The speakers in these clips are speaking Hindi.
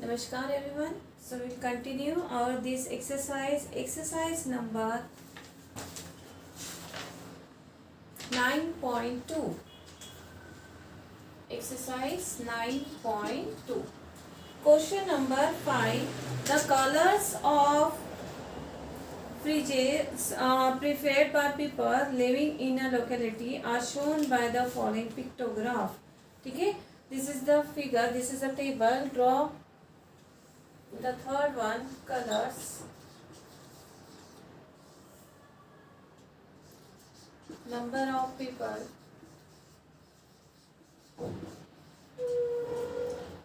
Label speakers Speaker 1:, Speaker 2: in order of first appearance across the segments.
Speaker 1: Namaskar everyone. So we'll continue our this exercise number 9.2. Exercise 9.2. Question number 5. The colors of fridges preferred by people living in a locality are shown by the following pictograph. ठीक है, this is the figure, this is a table. Draw the third one, colors. Number of people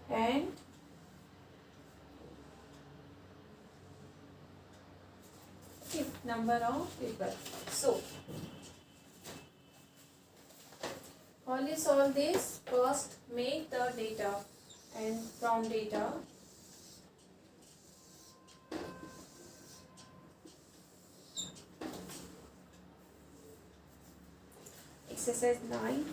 Speaker 1: and number of people. So only solve this. First make the data, and from data exercise 9.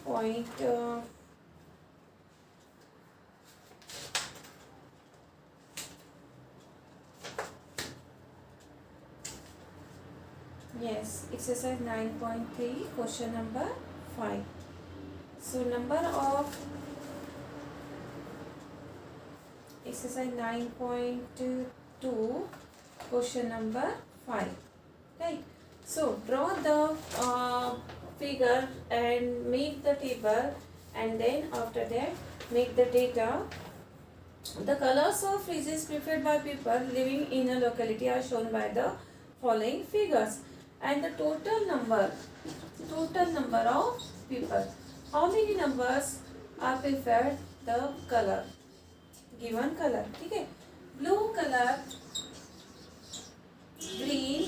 Speaker 1: Yes, exercise 9.3, question number 5. So number of exercise 9.2, question number 5. Right. So draw the figure and make the table, and then after that make the data. The colors of fridges preferred by people living in a locality are shown by the following figures, and the total number of people. How many numbers are preferred? The color, given color. ठीक है, blue color, green,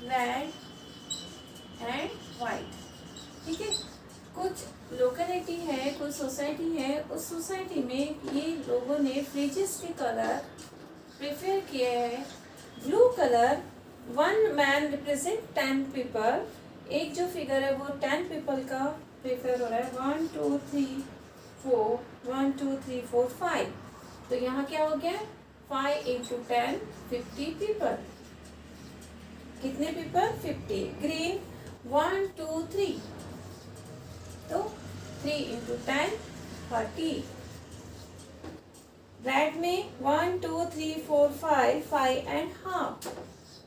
Speaker 1: red and white. ठीक है, कुछ लोकेलिटी है, कुछ सोसाइटी है, उस सोसाइटी में ये लोगों ने फ्रिजेस के कलर प्रेफर किए हैं. Blue colour, 1 man represent 10 people. एक जो फिगर है वो 10 पीपल का प्रेफर हो रहा है. 1 2 3 4 1 2 3 4 5. तो यहाँ क्या हो गया? 5 into 10 50 पीपल. कितने पीपल? 50. ग्रीन 1 2 3, तो 3 into 10 30. रेड में 1 2 3 4 5 and half.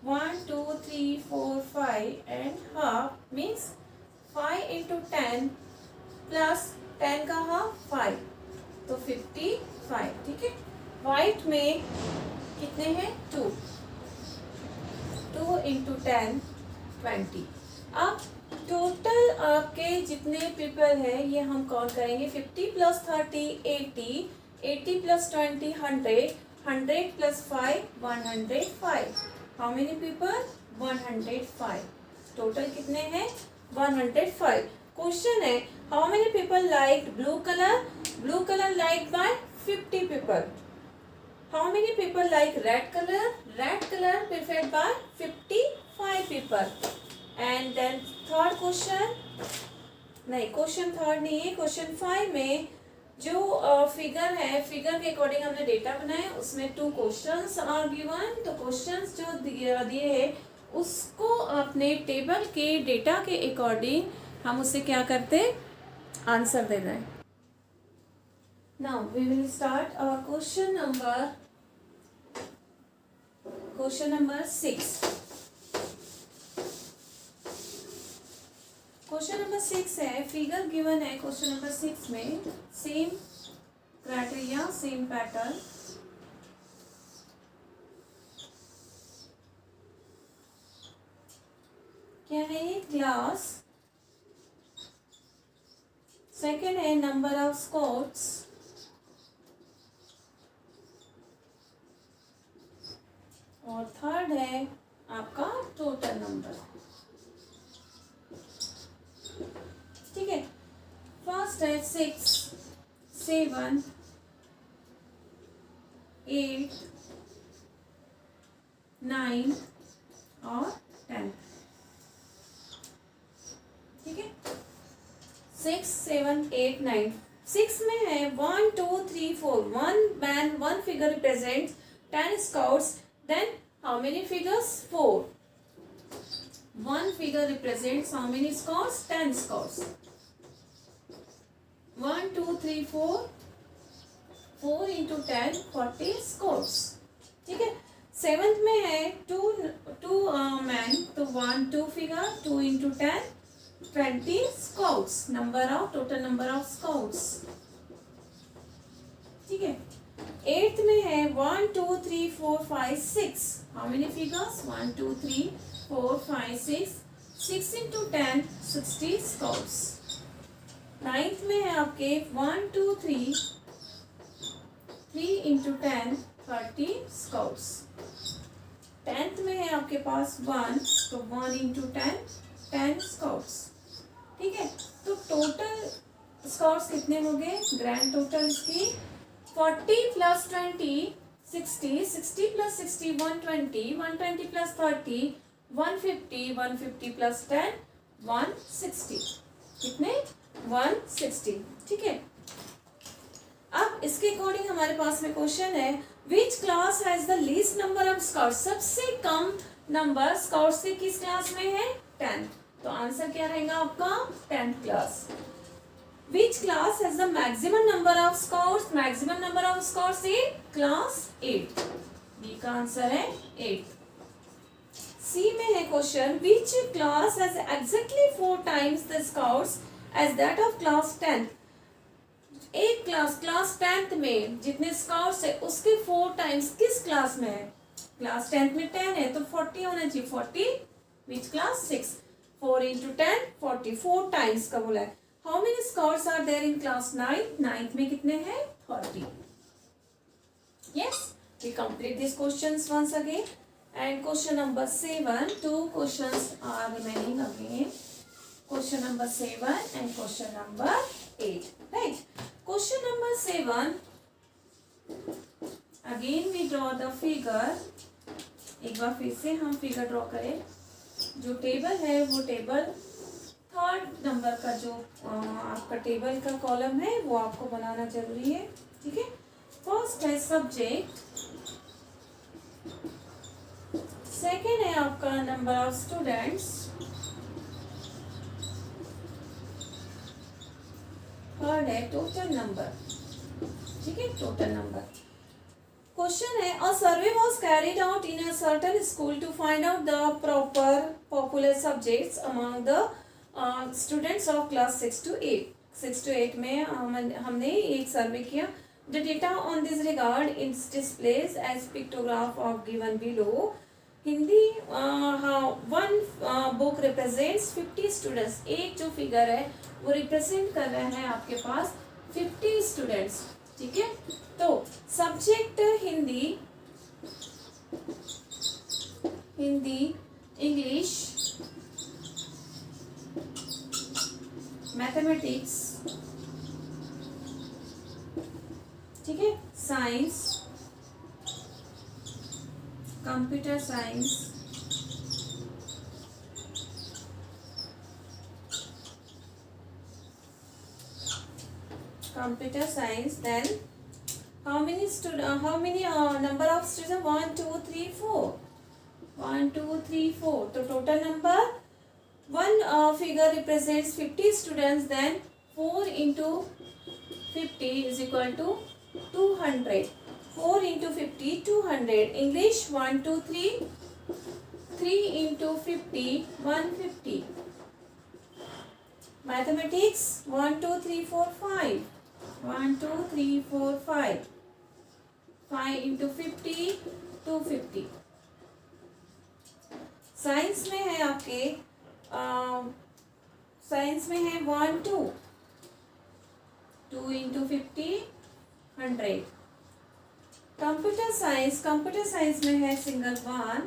Speaker 1: 1 2 3 4 5 and half means 5 into 10 plus 10 का हाफ 5, तो 55. ठीक है. वाइट में कितने हैं? 2 into 10 20. अब टोटल आपके जितने पीपल है ये हम काउंट करेंगे. 50 plus 30 80, 80 plus 20 100, 100 plus 5 105. How many people? 105. Total कितने हैं? 105. क्वेश्चन है how many people like blue colour? Blue colour like by 50 people. How many people like red colour? Red colour preferred by 55 people. And then third question, नहीं क्वेश्चन थर्ड नहीं है, क्वेश्चन 5 में जो फिगर है, फिगर के अकॉर्डिंग हमने डेटा बनाया. उसमें 2 क्वेश्चंस आर गिवन. तो क्वेश्चंस जो दिए है उसको अपने टेबल के डेटा के अकॉर्डिंग हम उसे क्या करते? आंसर देना है. Now we will start our question number 6. Question number 6 है, फिगर गिवन है. क्वेश्चन नंबर 6 में सेम क्राइटेरिया, सेम पैटर्न. क्या है ये? ग्लास. सेकंड है नंबर ऑफ स्कॉट्स. और थर्ड है आपका टोटल नंबर. ठीक है. फर्स्ट है 6 7 8 9 और 10. ठीक है. 6 7 8 9 6 में है 1 2 3 4, 1 man 1 figure represents 10 scouts, then how many figures? 4. 1 figure represents how many scouts? 10 scouts. 1 2 3 4, 4 into 10 40 scouts. ठीक है. 7th में है 2 man, तो 1 2 figure, 2 into 10 20 scouts. Total number of scouts. ठीक है. 8th में है 1 2 3 4 5 6. How many figures? 1 2 3 4 5 6. 6 into 10 60 scouts. 9th में है आपके 1 2 3 3 into 10 30 scouts. 10th में है आपके पास 1, तो 1 into 10 10 scouts. ठीक है. तो टोटल स्काउट्स कितने हो गए? ग्रैंड टोटल इसकी 40 प्लस 20 60, 60 प्लस 60 120, 120 प्लस 30 150, 150 प्लस 10 160. कितने? 160. ठीक है. अब इसके अकॉर्डिंग हमारे पास में क्वेश्चन है, which class has the least number of scouts? सबसे कम नंबर स्काउट्स के किस क्लास में है? 10. तो आंसर क्या रहेगा आपका? 10th class. Which class has the maximum number of scouts? Maximum number of scouts in class 8. B का आंसर है 8. C में है question, which class has exactly 4 times the scouts as that of class 10? एक क्लास 10th में जितने स्काउट्स है उसके 4 टाइम्स किस क्लास में है? क्लास 10th में 10 है तो 40 होना चाहिए. 40 which class? 6. 4 into 10 40. 4 टाइम्स का बोला है. How many scouts are there in class 9? 9th में कितने हैं? 30. Yes, we complete these questions once again. And question number 7, 2 questions are remaining again. Question number 7 and question number 8. Right. Question number 7. Again we draw the figure. एक बार फिर से हम फिगर ड्रॉ करें. जो टेबल है वो टेबल 3rd नंबर का जो आपका टेबल का कॉलम है वो आपको बनाना जरूरी है. ठीक है. फर्स्ट है सब्जेक्ट, सेकेंड है आपका नंबर ऑफ स्टूडेंट्स, थर्ड है टोटल नंबर. ठीक है. Total number. क्वेश्चन है, a survey was carried out in a certain school to find out the proper popular subjects among the students of class 6 to 8. 6 to 8 में हमने एक सर्वे किया. The data on this regard it's displace as pictograph of given below. हिंदी वन बुक रिप्रेजेंट्स 50 स्टूडेंट्स. एक जो फिगर है वो रिप्रेजेंट कर रहे हैं आपके पास 50 स्टूडेंट्स. ठीक है. तो सब्जेक्ट हिंदी, इंग्लिश, मैथमेटिक्स, ठीक है, science, computer science, then how many number of students? 1 2 3 4. 1 2 3 4. तो total number, one figure represents 50 students, then 4 into 50 is equal to 200. 4 into 50 200. English 1 2 3. 3 into 50 150. Mathematics 1 2 3 4 5. 1 2 3 4 5. 5 into 50 250. Science में है आपके साइंस में है 1 2. 2 into 50 100. कंप्यूटर साइंस में है सिंगल 1.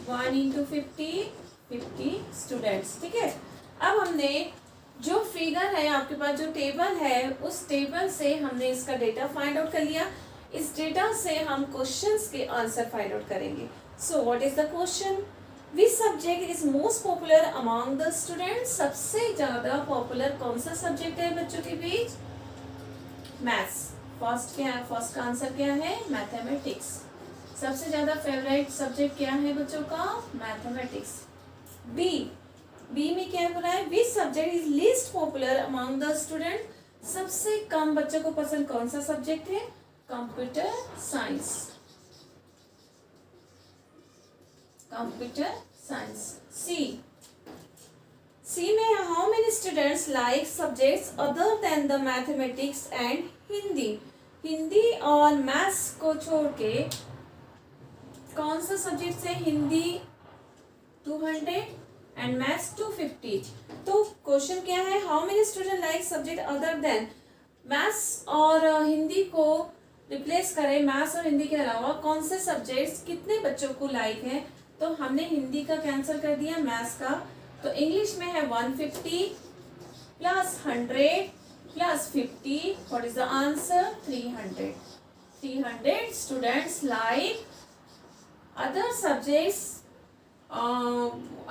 Speaker 1: 1 into 50 students. ठीक है. अब हमने जो फिगर है आपके पास, जो टेबल है, उस टेबल से हमने इसका डेटा फाइंड आउट कर लिया. इस डेटा से हम क्वेश्चंस के आंसर फाइंड आउट करेंगे. So what is the question? Which subject is most popular among the student, सबसे ज्यादा पॉपुलर कौन सा सब्जेक्ट है बच्चों के बीच? मैथ्स। फर्स्ट का आंसर क्या है? मैथमेटिक्स। सबसे ज्यादा फेवरेट सब्जेक्ट क्या है बच्चों का? मैथमेटिक्स। बी में क्या बोला है? Which subject is least popular among the student, सबसे कम बच्चों को पसंद कौन सा सब्जेक्ट है? Computer science. Computer science. C में how many students like subjects other than the mathematics and Hindi, Hindi और मैथ्स को छोड़ के कौन सा सब्जेक्ट है? Hindi 200 and maths 250। तो क्वेश्चन क्या है? How many student like subject other than, maths और हिंदी को रिप्लेस करें, मैथ्स और हिंदी के अलावा कौन से सब्जेक्ट्स कितने बच्चों को लाइक है? तो हमने हिंदी का कैंसिल कर दिया, मैथ्स का। तो इंग्लिश में है 150 plus 100 plus 50, what is the answer? 300। 300 students like other subjects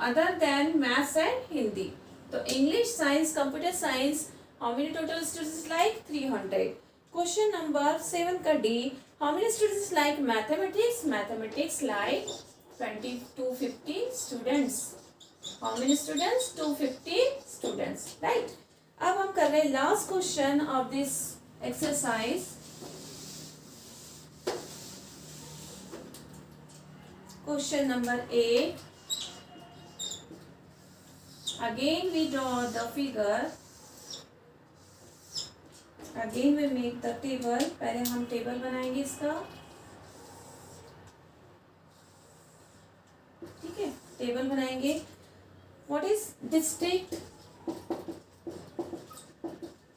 Speaker 1: other than maths and Hindi. तो English, Science, Computer Science, how many total students like? 300. Question number 7 का D. How many students like mathematics? Mathematics like 250 students. How many students? 250 students. Right? अब हम कर रहे हैं last question of this exercise. Question number 8. Again we draw the figure. Again we make the table. पहले हम टेबल बनाएंगे इसका, ठीक है? टेबल बनाएंगे. What is district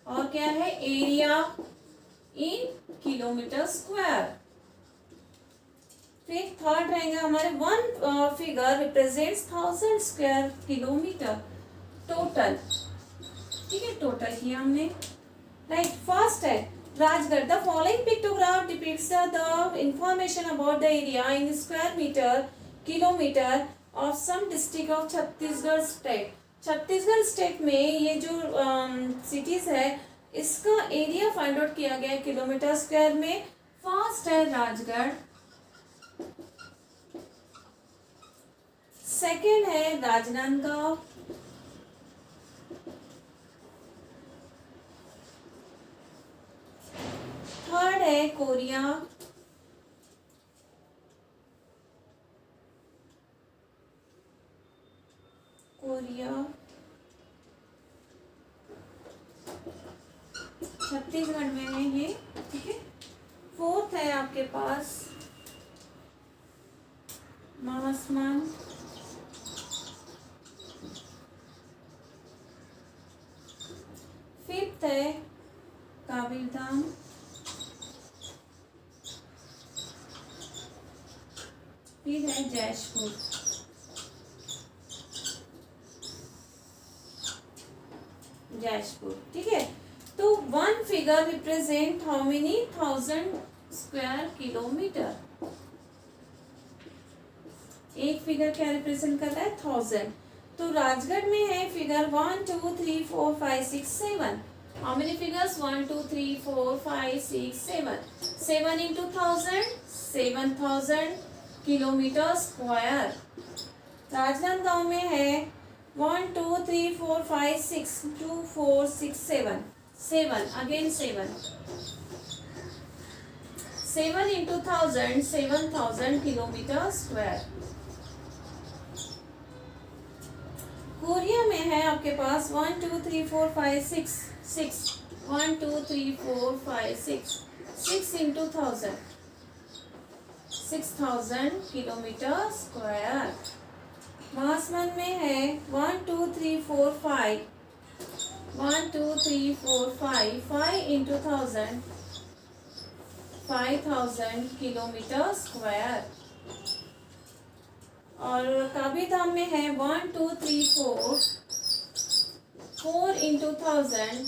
Speaker 1: और क्या है? Area in kilometre square. फिर थर्ड रहेगा हमारे one figure represents 1000 square kilometre total, ठीक है? टोटल किया हमने. राइट. फर्स्ट है Rajgarh. The following pictograph depicts the information about the area in square metre kilometre of some district of Chhattisgarh state. Chhattisgarh state में ये जो सिटीज है इसका एरिया फाइंड आउट किया गया है किलोमीटर स्क्वायर में. फर्स्ट है राजगढ़, सेकेंड है राजनांदगांव, थर्ड है कोरिया, छत्तीसगढ़ में है ये, ठीक है? फोर्थ है आपके पास महासमान, फिफ्थ है कबीरधाम, फिर है जयपुर. ठीक है? तो one figure represent how many 1000 square kilometre. एक फिगर क्या रिप्रेजेंट कर रहा है? 1000. तो राजगढ़ में है figure 1 2 3 4 5 6 7. How many figures? 1 2 3 4 5 6 7. 7 into 1000, 7000 kilometre square. Rajnandgaon में है 1 2 3 4 5 6 2 4 6 7. 7 again 7. 7 into 1000, 7000 kilometre square. Korea में है आपके पास 1 2 3 4 5 6 6. 1 2 3 4 5 6. 6 into 1000, 6000 किलोमीटर स्क्वायर. महासमंद में है 1 2 3 4 5. 1 2 3 4 5. 5 into 1000, 5000 किलोमीटर स्क्वायर. और कबीरधाम में है 1 2 3 4. 4 into 1000,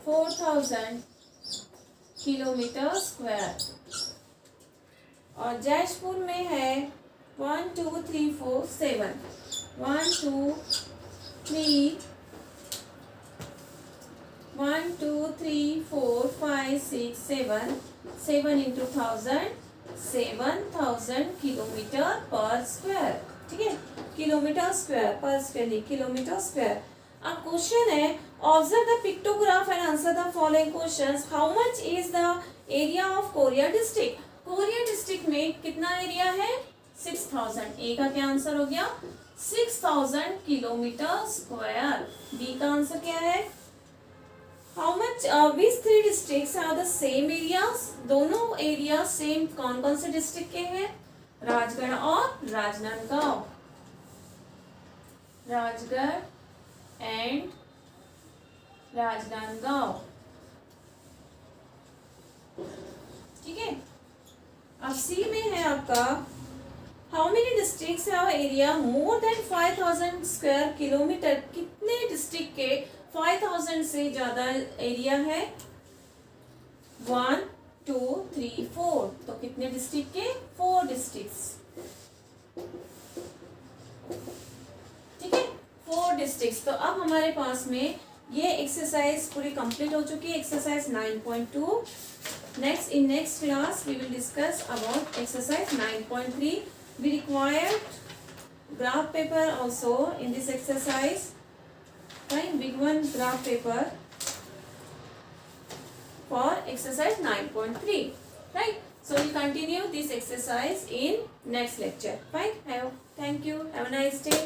Speaker 1: 4000 किलोमीटर स्क्वायर. और जयपुर में है 1 2 3 4 7 1 2 3 1 2 3 4 5 6 7 7 into 1000 किलोमीटर पर स्क्वायर। ठीक है, किलोमीटर स्क्वायर पर स्क्वायर नहीं, किलोमीटर स्क्वायर। अब क्वेश्चन है observe the pictograph and answer the following questions. How much is the area of Korea district? Korea district में कितना एरिया है? 6000। ए का क्या आंसर हो गया? 6000 किलोमीटर स्क्वायर। बी का आंसर क्या है? How much which 3 districts are the same areas? दोनों एरिया सेम कौन कौन से डिस्ट्रिक्ट के हैं? राजगढ़ और राजनांदगांव। राजगढ़ एंड राजनांदगांव। ठीक है, अब सी में है आपका how many districts have area more than 5000 square kilometre? कितने डिस्ट्रिक्ट के 5000 से ज्यादा एरिया है? 1 2 3 4। तो कितने डिस्ट्रिक्ट के? 4 डिस्ट्रिक्ट्स। ठीक है, 4 डिस्ट्रिक्ट्स। तो अब हमारे पास में ये एक्सरसाइज पूरी कंप्लीट हो चुकी है, exercise 9.2। Next in next class we will discuss about exercise 9.3. We required graph paper also in this exercise, right? Big one graph paper for exercise 9.3, right? So we'll continue this exercise in next lecture. Fine. Thank you. Have a nice day.